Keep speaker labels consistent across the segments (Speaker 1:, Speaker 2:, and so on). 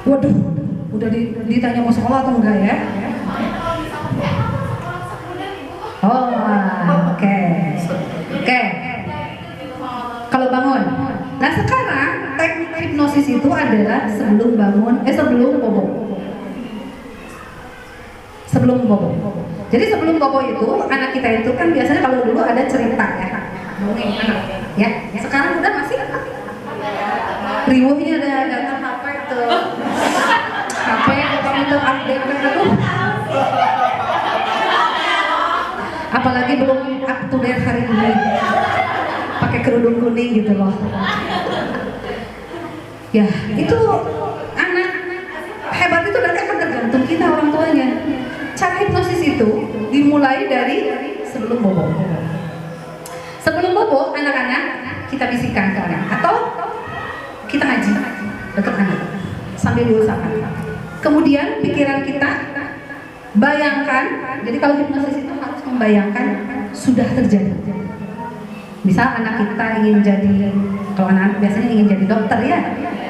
Speaker 1: Waduh, udah ditanya mau sekolah atau enggak ya? Oh, oke. Kalau bangun. Nah sekarang teknik hipnosis itu adalah sebelum bobo. Sebelum bobo. Jadi sebelum bobo itu anak kita itu kan biasanya kalau dulu ada cerita ya, dongeng anak ya. Sekarang udah masih riuhnya ada datang HP tuh. HP kamu tuh update itu. Apalagi belum up to date hari ini. Pakai kerudung kuning gitu loh. Ya, itu anak hebat itu nanti akan tergantung kita orang tuanya. Cara hipnosis itu dimulai dari sebelum bobo. Sebelum bobo, anak-anak kita bisikan ke anak atau kita ngaji dekat anak sambil diusahakan. Kemudian pikiran kita bayangkan. Jadi kalau hipnosis itu harus membayangkan sudah terjadi. Misal anak kita ingin jadi, kalau anak biasanya ingin jadi dokter ya,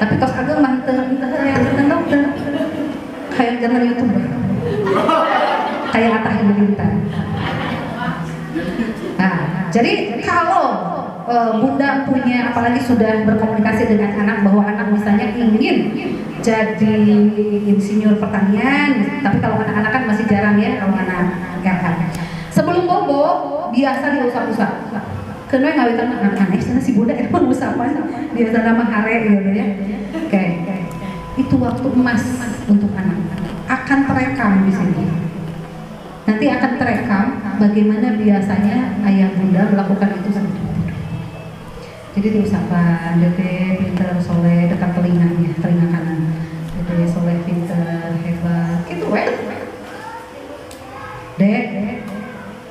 Speaker 1: tapi tos agak mantep yang dokter kayak channel YouTuber kayak Atta Halilintar. Nah, jadi kalau bunda punya, apalagi sudah berkomunikasi dengan anak bahwa anak misalnya ingin jadi insinyur pertanian, tapi kalau anak-anak kan masih jarang ya, kalau anak sebelum bobo biasa diusap-usap. Karena ngawitan aneh sana si bunda itu usapan biasa nama hare gitu ya. Oke. Itu waktu emas untuk anak. Akan terekam di sini. Nanti akan terekam bagaimana biasanya ayah bunda melakukan itu sama dia. Jadi diusapan, dede pinter soleh dekat telinganya, telinga kanan. Dede soleh pinter hebat. Gitu Dek.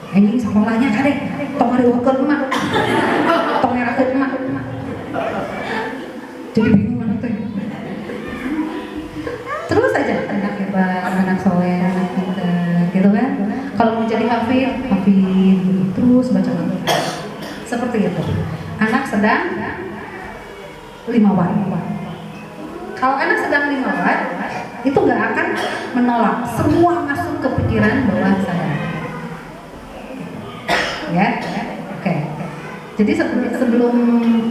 Speaker 1: Ini sekolahnya kadek, tong hari wakil emak, tong ngerakeun emak. Jadi bingung anak teh. Terus aja anak hebat, anak soleh, anak pintar, gitu kan? Kalau mau jadi hafid, terus baca Al-Quran. Seperti itu. Anak sedang 5 watt. Kalau anak sedang 5 watt, itu nggak akan menolak. Semua masuk ke pikiran bawah sadar. Ya, oke. Jadi sebelum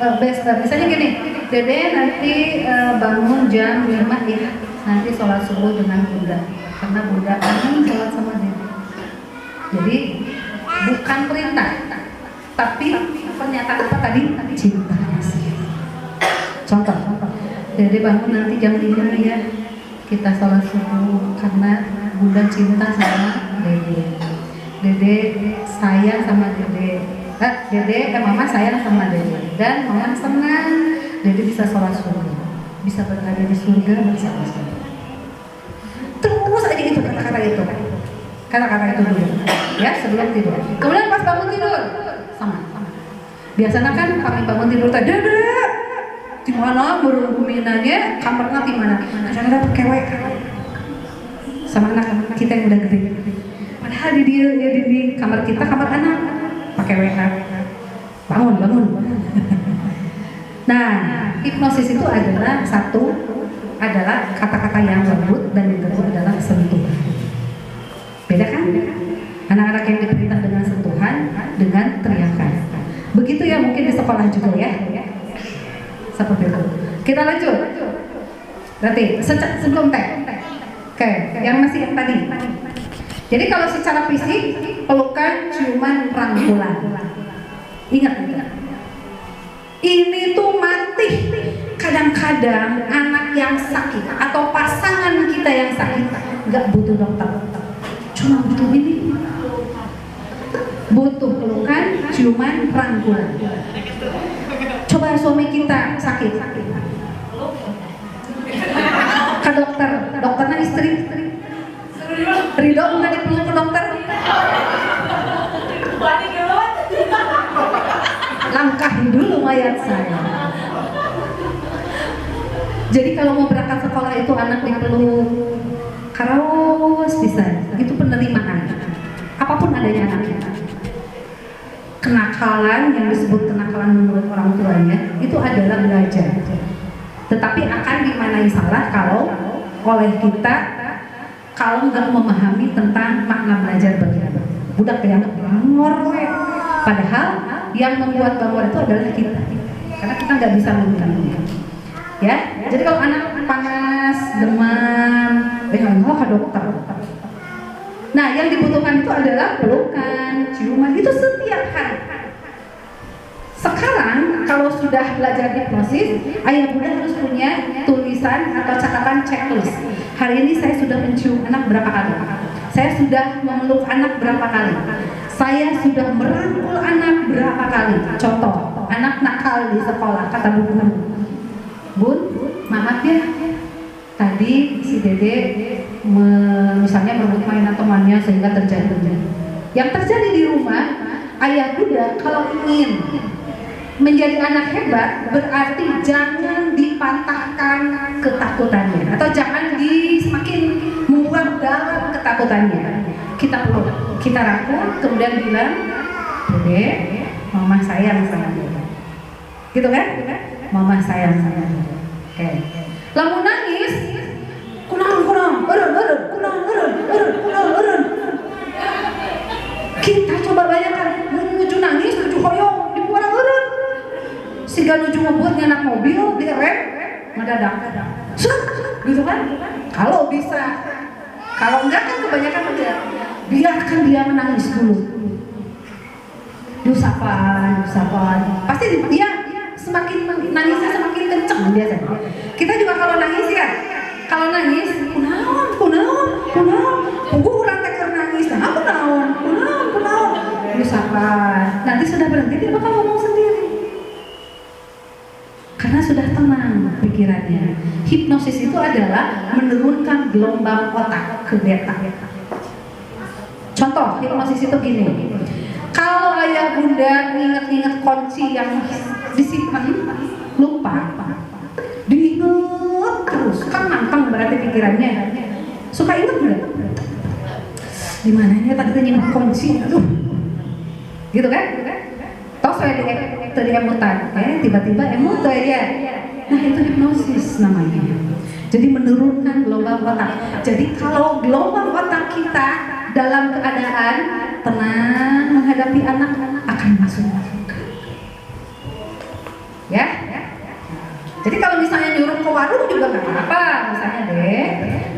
Speaker 1: misalnya gini, dede nanti bangun jam 5 ya, nanti sholat subuh dengan bunda, karena bunda ingin sholat sama dede. Jadi bukan perintah, tapi pernyataan apa tadi? Cinta kasih. Contoh, dede bangun nanti jam 5 ya, kita sholat subuh karena bunda cinta sama dede. Dede sayang sama mama sayang sama dede, dan mama senang dede bisa sholat subuh, bisa berada di surga bersama saya. Terus aja itu kata-kata itu dulu ya sebelum tidur. Kemudian pas bangun tidur sama. Biasanya kan kami bangun tidur tadi dede di mana beruminanya kamarnya di mana? Ada kewe sama anak kita yang udah gede. Padahal di kamar kita, kamar anak pakai WA. Bangun. Nah, hipnosis itu adalah kata-kata yang lembut, dan yang kedua adalah sentuhan. Beda kan? Anak-anak yang diperintah dengan sentuhan, dengan teriakan. Begitu ya mungkin di sekolah juga ya. Seperti itu. Kita lanjut. Berarti sebelum teh. Oke, yang masih yang tadi. Jadi kalau secara fisik pelukan cuman rangkulan. Ingat. Ini tuh mati. Kadang-kadang anak yang sakit atau pasangan kita yang sakit nggak butuh dokter, cuma butuh ini. Butuh pelukan cuman rangkulan. Coba suami kita sakit. Ke dokternya istri. Ridho nggak dipeluk ke dokter? Langkahin dulu mayat saya. Jadi kalau mau berangkat sekolah itu anak dipeluk, karaos bisa. Itu penerimaan. Apapun adanya anaknya. Kenakalan yang disebut kenakalan menurut orang tuanya itu adalah belajar. Tetapi akan dimanai salah kalau oleh kita kalau nggak memahami tentang makna belajar bagi anak. Budak dianggap bangor, padahal yang membuat bangor itu adalah kita, karena kita nggak bisa menggunakannya. Ya, jadi kalau anak panas, demam, ke dokter. Nah, yang dibutuhkan itu adalah pelukan, ciuman, itu setiap hari. Sekarang kalau sudah belajar hipnosis, ayah bunda harus punya tulisan atau catatan checklist. Hari ini saya sudah mencium anak berapa kali? Saya sudah memeluk anak berapa kali? Saya sudah merangkul anak berapa kali? Contoh, anak nakal di sekolah, kata bu guru, Bun, maaf ya, tadi si Dede misalnya merebut mainan temannya sehingga terjadi. Yang terjadi di rumah, ayah bunda kalau ingin menjadi anak hebat berarti jangan dipatahkan ketakutannya atau jangan semakin membuat dalam ketakutannya. Kita peluk, kita rangkul, kemudian bilang, Dede, mama sayang sama Dede. Gitu kan? Mama sayang sama Dede. Oke. Lalu nangis, kurang, urun. Kita coba bayangkan, menuju nangis, menuju hoyong, di kurang urun. Sehingga nuju ngebuatnya anak mobil, direm, mendadak. Gitu kan? Kalau bisa. Kalau enggak kan kebanyakan udah biarkan dia menangis dulu. Diusapan. Pasti dia semakin nangisnya semakin kenceng biasanya. Kita juga kalau nangis ya, kunaon, urang teh keur nangis, nah kunaon. Diusapan. Nanti sudah berhenti dia bakal ngomong sendiri. Karena sudah tenang pikirannya. Hipnosis itu adalah menurunkan gelombang otak ke beta. Contoh, hipnosis itu gini. Kalau ayah bunda ingat-ingat kunci yang disimpan, lupa, diingat terus, kan manteng berarti pikirannya. Suka ingat nggak? Di mananya tadi nyimpan kunci, aduh, gitu kan? Toh saya di emutan, tiba-tiba emut ya. Nah itu hipnosis namanya. Jadi menurunkan gelombang otak. Jadi kalau gelombang otak kita dalam keadaan tenang menghadapi anak akan masuk. Ya. Jadi kalau misalnya nyuruh ke warung juga nggak apa-apa. Misalnya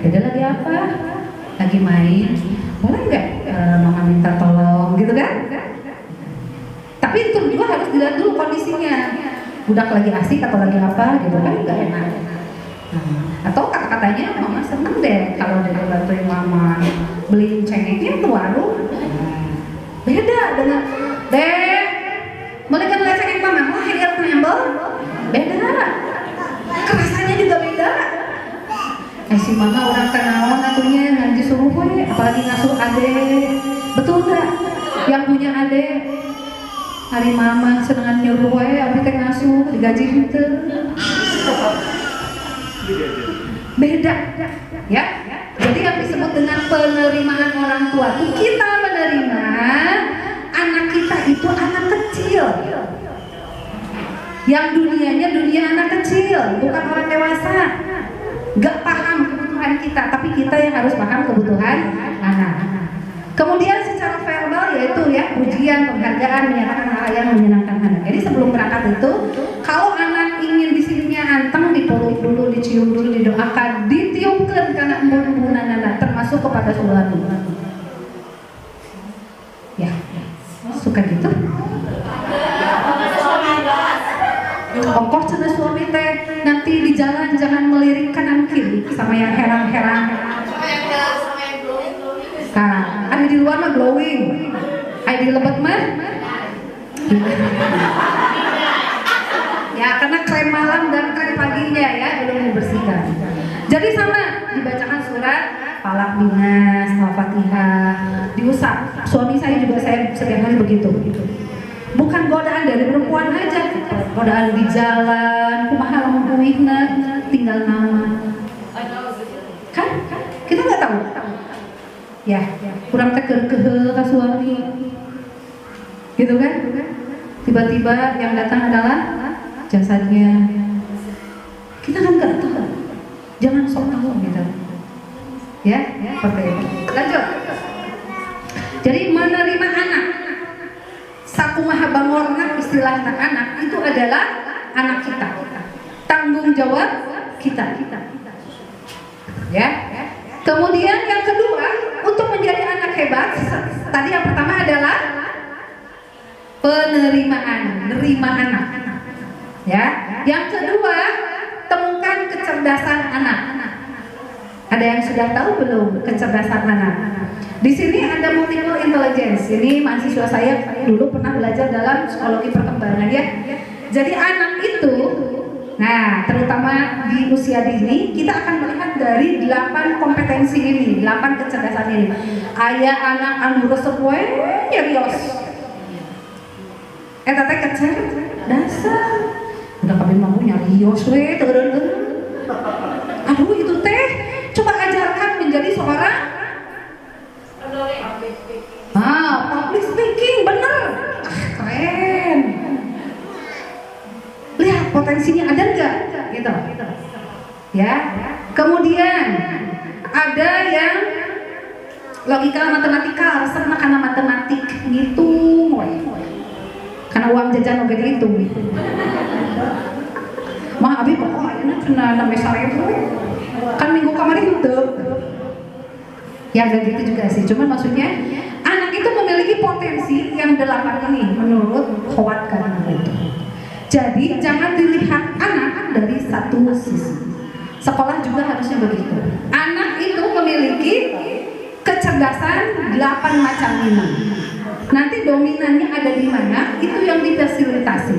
Speaker 1: Dede lagi apa? Lagi main. Boleh nggak mama minta tolong gitu kan? Tapi itu juga harus dilihat dulu kondisinya. Budak lagi asik atau lagi apa gitu kan nggak enak. Atau kata-katanya mama seneng deh kalau Dede bantuin mama beliin cengeknya ke warung. Beda dengan Dek, boleh kan beli cengek mama? Mau hingga nembel? Beda. Kerasanya juga beda. Si mama orang kenalan atunya ngaji suruh apalagi ngasuh adek. Betul nggak? Yang punya adek hari mama senengan nyuruh abdi teh ngasuh digaji gitu. Beda ya. Jadi yang disebut dengan penerimaan orang tua itu kita menerima anak kita itu anak kecil yang dunianya dunia anak kecil, bukan orang dewasa. Gak paham kebutuhan kita, tapi kita yang harus paham kebutuhan anak. Kemudian secara verbal yaitu ya pujian, penghargaan, menyatakan hal yang menyenangkan anak. Jadi sebelum berangkat itu, kalau anak ingin di sininya anteng, dipeluk dulu, dicium dulu, didoakan, ditiupkan karena embun-embunan anak, termasuk kepada suami. Ya, suka gitu? Ongkoh cina suami teh nanti di jalan jangan melirik kanan kiri sama yang herang-herang. Nah, ada di luar mah glowing, ada di lebat mah. Ya karena krem malam dan krem paginya ya belum dibersihkan. Jadi sama dibacakan surat Falaq Binas, Al-Fatihah, diusap. Suami saya juga saya setiap hari begitu. Bukan godaan dari perempuan aja, godaan di jalan, kumaha lamun puihna, tinggal nama. Kan? Kita nggak tahu. Ya, kurang teker ke suami. Gitu kan? Tiba-tiba yang datang adalah jasadnya. Kita kan nggak tahu. Jangan sok tahu gitu. Ya, seperti itu. Lanjut. Jadi menerima anak. Saku maha bangorna istilah anak itu adalah anak kita. Tanggung jawab kita. Ya. Kemudian yang kedua, untuk menjadi anak hebat, tadi yang pertama adalah penerimaan, nerima anak. Ya. Yang kedua, temukan kecerdasan anak. Ada yang sudah tahu belum kecerdasan anak? Di sini ada multiple intelligence. Ini mahasiswa saya dulu pernah belajar dalam psikologi perkembangan ya. Jadi anak itu, nah terutama di usia dini kita akan melihat dari 8 kompetensi ini, 8 kecerdasan ini. Ayah anak anu resep we nyarios. Eta teh kecil dasar. Udah kabeh mampu nyarios we teureun. Aduh itu teh coba ajarkan menjadi seorang public speaking, bener, keren. Lihat potensinya ada nggak, gitu. Ya. Kemudian ada yang logika matematika, resep karena matematik ngitung, karena uang jajan oke dihitung. Mah abi pokoknya cina namanya saya tuh kan minggu kemarin itu. Ya gak gitu juga sih, cuman maksudnya anak itu memiliki potensi yang 8 ini menurut Howard Gardner itu. Jadi jangan dilihat anak dari satu sisi. Sekolah juga harusnya begitu. Anak itu memiliki kecerdasan 8 macam ini. Nanti dominannya ada di mana, itu yang difasilitasi.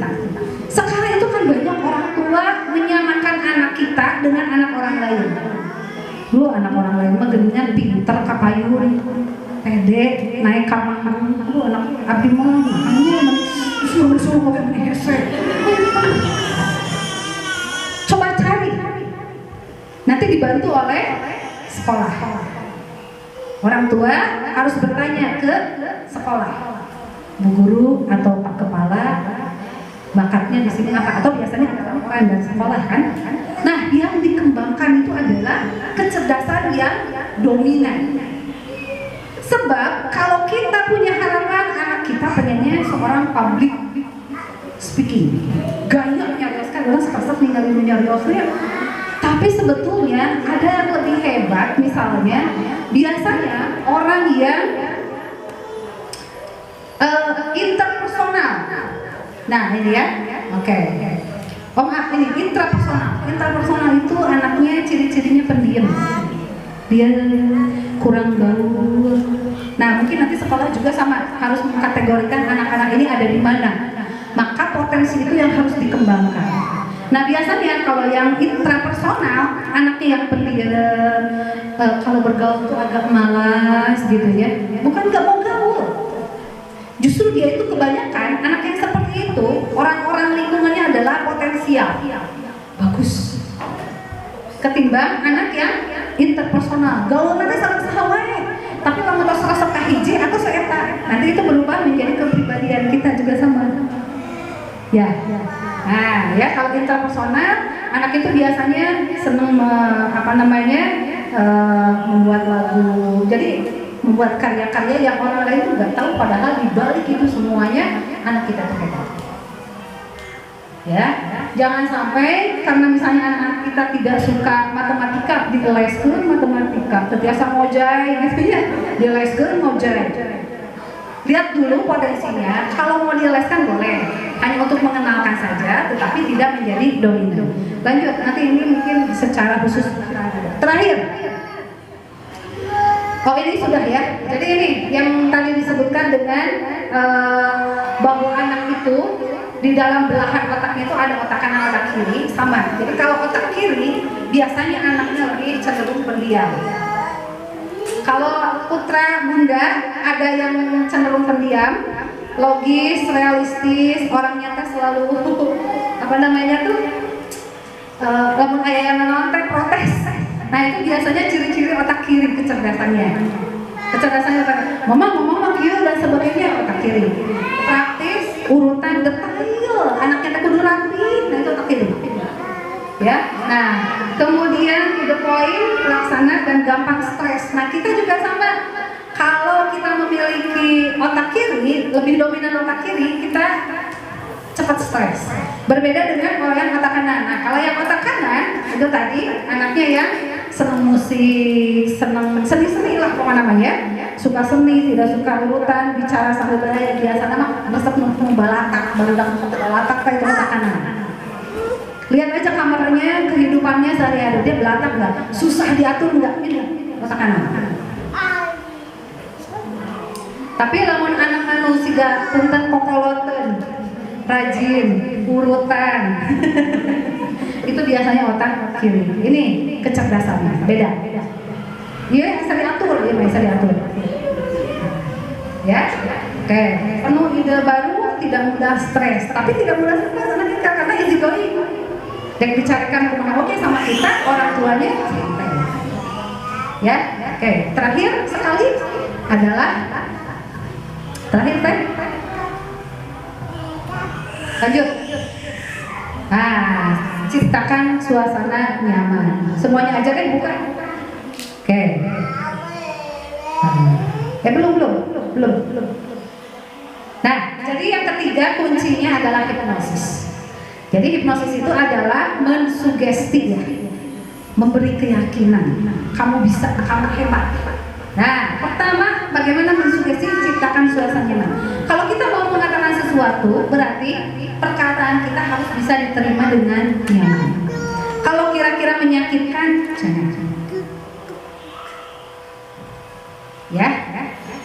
Speaker 1: Sekarang itu kan banyak orang tua menyamakan anak kita dengan anak orang lain. Lu anak orang lain mah geningan pinter kapayun, pede, naik kamar. Lu anak abdi mah disuruh ngomong hese. Coba cari. Nanti dibantu oleh sekolah. Orang tua harus bertanya ke sekolah. Bu guru atau Pak Kepala, bakatnya di sini apa? Atau biasanya ada orang dari sekolah kan? Nah, yang dikembangkan itu adalah kecerdasan yang dominan. Sebab kalau kita punya harapan anak kita pengennya seorang public speaking, gaya nyarioskan orang sepasat ninggalin nyariosnya. Tapi sebetulnya ada yang lebih hebat, misalnya biasanya orang yang interpersonal. Nah ini ya, oke. Ini intrapersonal. Intrapersonal itu anaknya ciri-cirinya pendiam. Dia kurang gaul. Nah mungkin nanti sekolah juga sama harus mengkategorikan anak-anak ini ada di mana. Maka potensi itu yang harus dikembangkan. Nah biasanya kalau yang intrapersonal anaknya yang pendiam, kalau bergaul itu agak malas gitu ya. Bukan nggak mau gaul. Justru dia itu kebanyakan anak yang seperti itu orang-orang lingkungannya adalah potensial bagus ketimbang anak yang interpersonal gaul nanti sama sahabat tapi kalau mau serasa kahiji atau seeta nanti itu berubah menjadi kepribadian kita juga sama ya. Nah ya kalau interpersonal anak itu biasanya senang membuat lagu jadi membuat karya-karya yang orang lain juga tahu padahal di balik itu semuanya anak kita terhebat. Ya, jangan sampai karena misalnya anak-anak kita tidak suka matematika dileskeun matematika, terbiasa ngojay gitu ya, dileskeun ngojay. Lihat dulu potensinya, kalau mau dileskan boleh, hanya untuk mengenalkan saja, tetapi tidak menjadi dominan. Lanjut, nanti ini mungkin secara khusus terakhir. Oh ini sudah ya, jadi ini yang tadi disebutkan dengan bahwa anak itu di dalam belahan otaknya itu ada otak kanan, otak kiri sama. Jadi kalau otak kiri biasanya anaknya lebih cenderung pendiam. Kalau putra bunda ada yang cenderung pendiam, logis, realistis, orangnya tuh selalu lamun aya yang nonton protes. Nah itu biasanya ciri-ciri otak kiri kecerdasannya. Kecerdasannya mama kieu dan sebagainya otak kiri. Praktis, urutan detail, anaknya teh kudu rapi, nah itu otak kiri. Ya. Nah, Kemudian to the point, laksana dan gampang stres. Nah kita juga sama. Kalau kita memiliki otak kiri, lebih dominan otak kiri, kita cepat stres. Berbeda dengan orang yang otak kanan. Nah kalau yang otak kanan itu tadi anaknya yang senang musik, senang seni-seni lah pokoknya namanya. Suka seni, tidak suka urutan, bicara sambil beraya biasa nama resep membalatak, baru dapat membalatak kayak itu otak kanan. Lihat aja kamarnya, kehidupannya sehari-hari dia belatak nggak, susah diatur nggak, ini otak kanan. Tapi lamun anak manusia punten kokoloten, rajin, urutan, itu biasanya otak kiri. Ini kecerdasannya, beda. Iya, bisa diatur, ya bisa diatur. Ya, oke. Penuh ide baru, tidak mudah stres, tapi tidak mudah stres anak kita karena easy going. Yang dicarikan rumah oke sama kita, orang tuanya. Ya, oke. Terakhir sekali adalah terakhir teh. Lanjut. Nah, ciptakan suasana nyaman. Semuanya aja kan bukan? Oke. Belum. Nah, jadi yang ketiga kuncinya adalah hipnosis. Jadi hipnosis itu adalah mensugesti ya, memberi keyakinan. Kamu bisa, kamu hebat. Nah, pertama bagaimana mensugesti ciptakan suasana nyaman. Kalau kita mau mengatakan sesuatu, berarti perkataan kita harus bisa diterima dengan nyaman. Kalau kira-kira menyakitkan, jangan. Ya.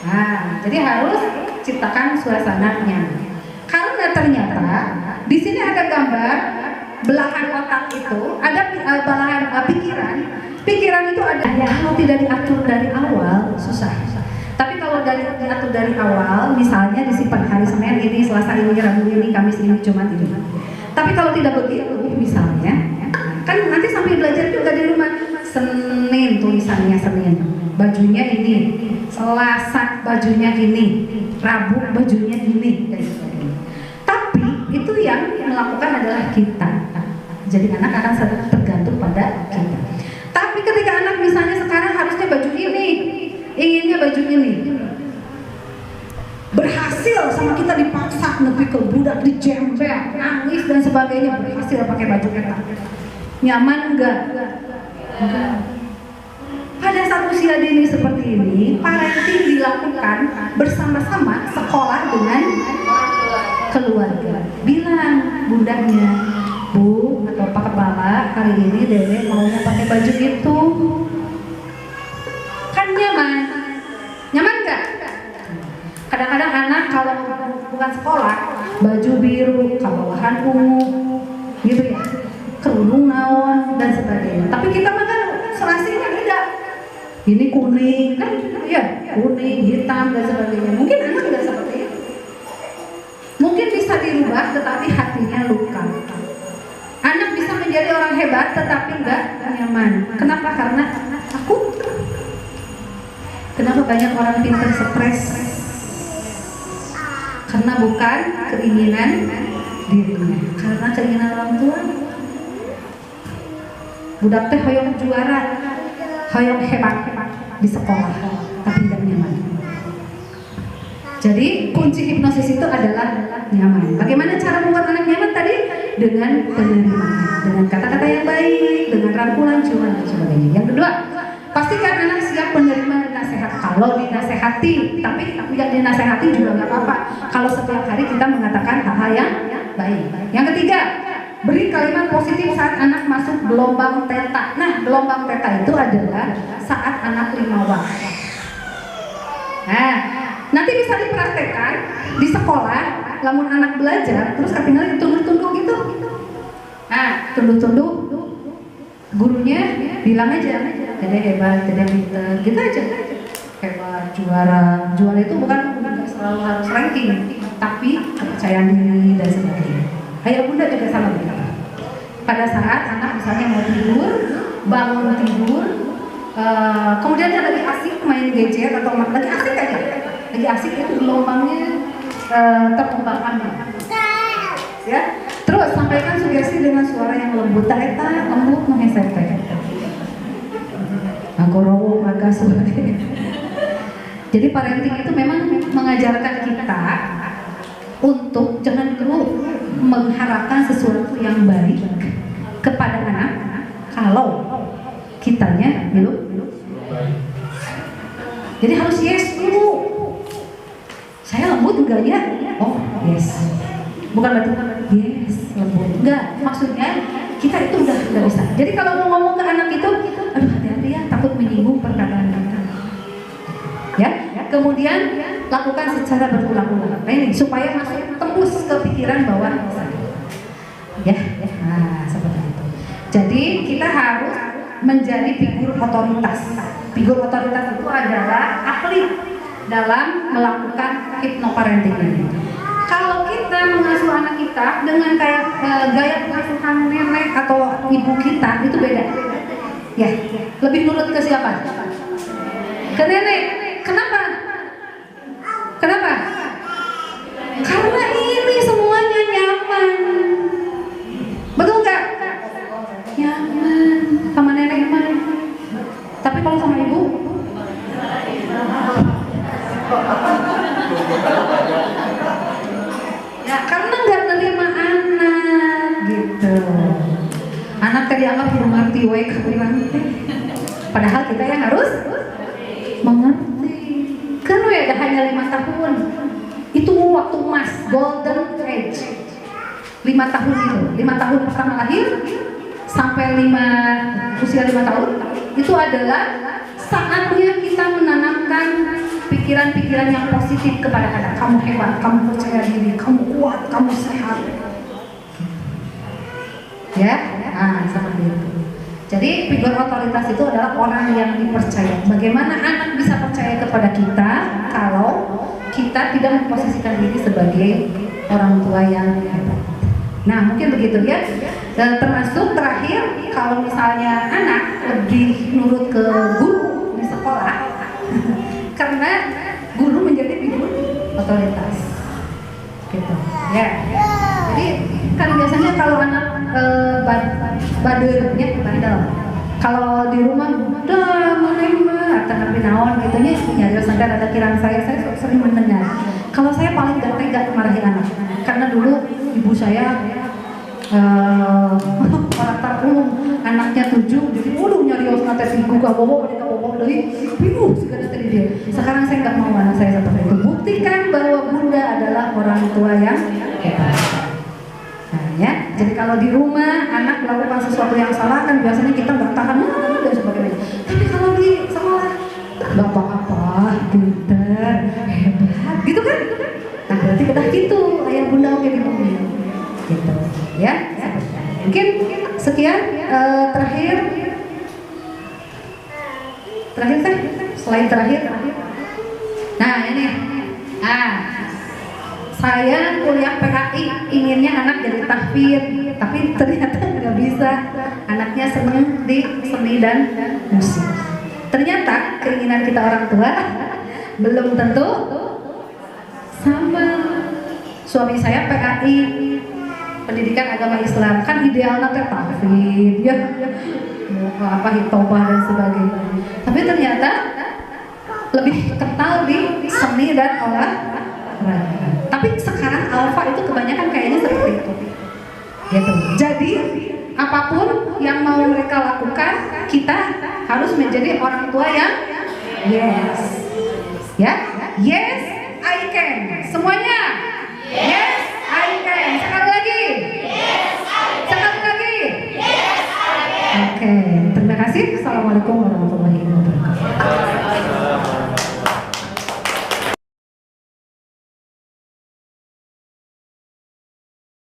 Speaker 1: Nah, jadi harus ciptakan suasana nyaman. Karena ternyata di sini ada gambar belahan otak itu, ada belahan pikiran. Pikiran itu ada ya, kalau tidak diatur dari awal susah. Tapi kalau diatur dari awal, misalnya disimpan hari Senin ini, Selasa ini, Rabu ini, Kamis ini, Jumat ini. Tapi kalau tidak begitu, misalnya, kan nanti sambil belajar juga di rumah. Senin tulisannya Senin, bajunya ini. Selasa bajunya ini, Rabu bajunya ini, dan sebagainya. Tapi itu yang melakukan adalah kita. Jadi anak akan tergantung pada kita. Tapi ketika anak misalnya sekarang harusnya baju ini, inginnya baju ini, berhasil sama kita dipaksa nepi ke budak, dijempel, nangis dan sebagainya, berhasil pakai baju kita. Nyaman enggak? Enggak. Pada saat usia dini seperti ini, parenting dilakukan bersama-sama sekolah dengan keluarga. Bilang bundanya, Bu atau Pak Kepala, hari ini Dede maunya pakai baju itu. Kan nyaman. Nyaman nggak? Kadang-kadang anak kalau bukan sekolah, baju biru, kabawahan ungu, gitu ya, kerudung naon dan sebagainya. Tapi kita makan serasinya beda. Ini kuning kan, ya kuning, hitam dan sebagainya. Mungkin anak tidak seperti itu. Mungkin bisa dirubah, tetapi hatinya luka. Anak bisa menjadi orang hebat, tetapi enggak nyaman. Kenapa? Karena takut. Kenapa banyak orang pintar stres? Karena bukan keinginan dirinya, karena keinginan orang tua. Budak teh hoyong juara, hoyong hebat di sekolah, tapi tidak nyaman. Jadi kunci hipnosis itu adalah nyaman. Bagaimana cara membuat anak nyaman tadi? Dengan penerimaan, dengan kata-kata yang baik, dengan rangkulan, cuman dan sebagainya. Yang kedua, pastikan anak siap menerima nasihat. Kalau dinasehati, tapi tidak dinasehati juga nggak apa-apa. Kalau setiap hari kita mengatakan hal-hal yang baik. Yang ketiga, beri kalimat positif saat anak masuk gelombang theta. Nah, gelombang theta itu adalah saat anak 5 waktu. Nah, nanti bisa dipraktekkan di sekolah, lamun anak belajar, terus tinggal ditunduk-tunduk gitu. Nah, tunduk-tunduk, gurunya bilang aja, Dede hebat, Dede pinter, gitu aja. Hebat, juara. Juara itu bukan selalu harus ranking, tapi kepercayaan diri dan sebagainya. Ayah bunda juga sama begitu. Pada saat anak misalnya mau tidur, bangun tidur, kemudian dia lagi asik main gadget atau lagi asik aja, lagi asik itu gelombangnya terkembangkan, ya. Terus sampaikan sugesti dengan suara yang lembut, tak eta lembut mengesetkan. Aku rowo maka sebagainya. Jadi parenting itu memang mengajarkan kita untuk jangan dulu mengharapkan sesuatu yang baik kepada anak kalau kitanya belum. Jadi harus yes dulu. Saya lembut enggak ya? Oh yes. Bukan berarti yes lembut. Enggak. Maksudnya kita itu udah nggak bisa. Jadi kalau mau ngomong ke anak itu, aduh hati-hati ya, takut menyinggung perkataan kita. Ya. Kemudian lakukan secara berulang-ulang. Nah ini supaya masuk tembus ke pikiran bahwa ya. Nah seperti itu. Jadi kita harus menjadi figur otoritas. Figur otoritas itu adalah ahli dalam melakukan hypnoparenting ini. Kalau kita mengasuh anak kita dengan kayak gaya pengasuhan nenek atau ibu kita itu beda. Ya, lebih nurut ke siapa? Ke nenek. Kenapa? Kenapa? Karena ini semuanya nyaman. Betul nggak? Nyaman sama nenek mah. Tapi kalau sama ibu ya karena nggak terima anak gitu. Anak tadi anggap belum ngerti wae padahal kita yang harus mengerti. Kan udah hanya 5 tahun. Itu waktu emas, golden age. 5 tahun itu. 5 tahun pertama lahir sampai usia 5 tahun itu adalah saatnya kita menanamkan pikiran-pikiran yang positif kepada anak. Kamu hebat, kamu percaya diri, kamu kuat, kamu sehat. Ya, nah seperti itu. Jadi figur otoritas itu adalah orang yang dipercaya. Bagaimana anak bisa percaya kepada kita kalau kita tidak memposisikan diri sebagai orang tua yang hebat. Nah mungkin begitu ya. Dan termasuk terakhir kalau misalnya anak lebih nurut ke guru di sekolah karena guru menjadi figur otoritas gitu ya. Jadi kan biasanya kalau anak badernya bandel, kalau di rumah udah mana tapi naon gitu nya nyari sadar ada kiraan saya sering mendengar. Kalau saya paling gak tega marahin anak karena dulu ibu saya orang tarung anaknya 7 jadi nyari osna teh ibu ka bobo mereka bobo deui bingung segala tadi dia. Sekarang saya nggak mau anak saya seperti itu. Buktikan bahwa bunda adalah orang tua yang hebat. Nah ya, jadi kalau di rumah anak melakukan sesuatu yang salah kan biasanya kita nggak tahan dan sebagainya. Tapi kalau di sekolah nggak apa-apa, pintar, hebat, gitu kan? Nah berarti udah gitu ayah bunda oke di mobil. Gitu ya, mungkin sekian. Terakhir kan selain terakhir nah ini saya kuliah PKI inginnya anak jadi tahfidz tapi ternyata nggak bisa. Anaknya seneng di seni dan musik. Ternyata keinginan kita orang tua belum tentu sama. Suami saya PKI pendidikan agama Islam kan idealnya teh tahfidz ya apa hitobah dan sebagainya. Tapi ternyata lebih kental di seni dan olahraga. Tapi sekarang alfa itu kebanyakan kayaknya seperti itu. Gitu. Jadi apapun yang mau mereka lakukan, kita harus menjadi orang tua yang yes. Ya? Yes, I can. Semuanya. Yes, I can. Sekali lagi.
Speaker 2: Yes, I can.
Speaker 1: Sekali lagi.
Speaker 2: Yes, I can.
Speaker 1: Oke, terima kasih. Assalamualaikum warahmatullahi wabarakatuh.